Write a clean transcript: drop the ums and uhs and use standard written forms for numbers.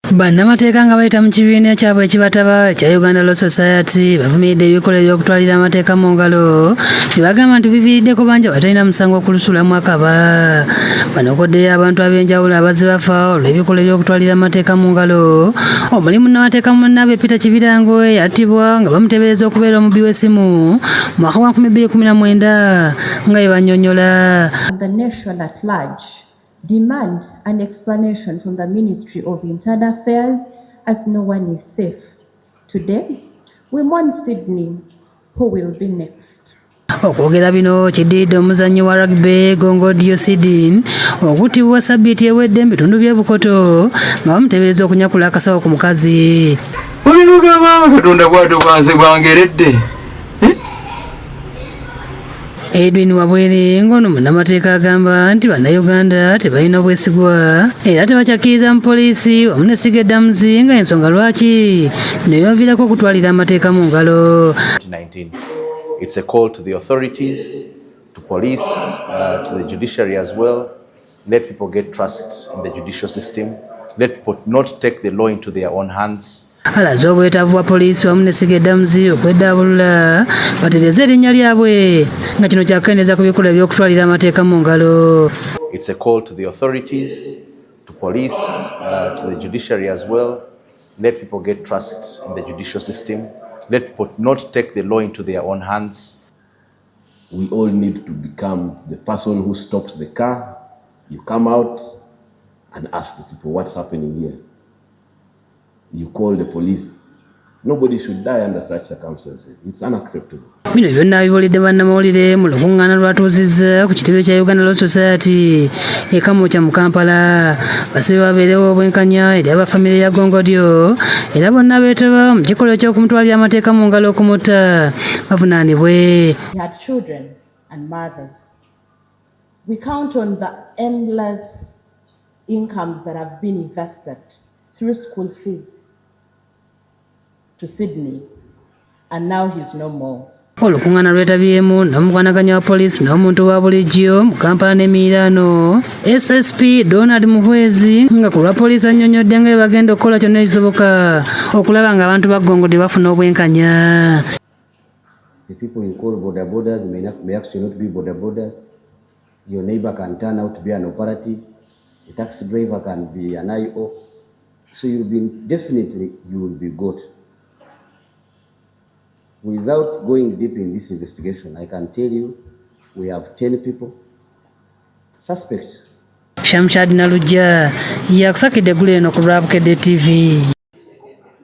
Bannamateeka nga bayita mu kibiina kyabwe ekibataba ekya Uganda Law Society bavumiridde ebikolwa byokutwalira amateeka mu ngalo ne bagamba nti biviiriddeko bangi abatalina musango okulusulamu akaba. Bano koddeyo abantu ab'enjawulo abazze bafa olw'ebikolwa byokutwalira amateeka mu ngalo. Omuli munnamateeka munnaabwe Peter Kibirango yattibwa nga bamuteebereza okubeera omubbi w'essimu mu mwaka wa 2019 nga bwe bannyonnyola. The nation at large demand an explanation from the Ministry of Internal Affairs as no one is safe. Today, we mourn Sydney, who will be next. Okwogera bino kiddiridde omuzannyi wa rugby Gongo Diocedine okuttibwa sabbiiti ewedde mu bitundu by'e Bukoto nga bamuteebereza okunyakula akasawo ku mukazi. Olinoga maama Katonda bw'atyo bwanze bwangeredde. Edwin Wabwere ng'ono munnamateeka agamba nti bannayuganda tebalina bwesigwa era tebakyakkiriza mu poliisi wamu n'essiga eddamuzi nga ensonga lwaki bino bibaviirako okutwalira amateeka mu ngalo. It's a call to the authorities, to police, to the judiciary as well. Let people get trust in the judicial system. Let people not take the law into their own hands. Alaze obwetaavu bwa poliisi wamu n'essiga eddamuzi okweddaabulula batereeze erinnya lyabwe nga kino kyakukendeeza ku bikolwa by'okutwalira amateeka mu ngalo. It's a call to the authorities, to police, to the judiciary as well. Let people get trust in the judicial system. Let people not take the law into their own hands. We all need to become the person who stops the car. You come out and ask the people what's happening here. You call the police. Nobody should die under such circumstances. It's unacceptable. Bino byonna bibuulidde bannamawulire mu lukuŋŋaana lwatuuzizza ku kitebe kya Uganda Law Society e Kamwokya mu Kampala. Basabye wabeerewo obwenkanya eri abafamire ya Gongodyo era bonna beetaba mu kikolwa ky'okumutwalira amateeka mu ngalo okumutta bavunaanibwe. We had children and mothers. We count on the endless incomes that have been invested through school fees to Sydney, and now he's no more. Olukuŋŋaana lwetabyemu n'omukwanaganya wa poliisi n'omuntu wa bulijjo mu Kampala n'Emiiraano SSP Donald Muhwezi nga ku lwa poliisi annyonnyodde nga bagenda okukola kyonna ekisoboka okulaba nga abantu ba Gongodyo bafuna obwenkanya. The people you call border borders may actually not be border borders. Your neighbor can turn out to be an operative. A taxi driver can be an IO. So you will be got. Without going deep in this investigation, I can tell you we have 10 people, suspects. Shamshad Nalujja yakusakidde eggulu eno ku Bukedde TV.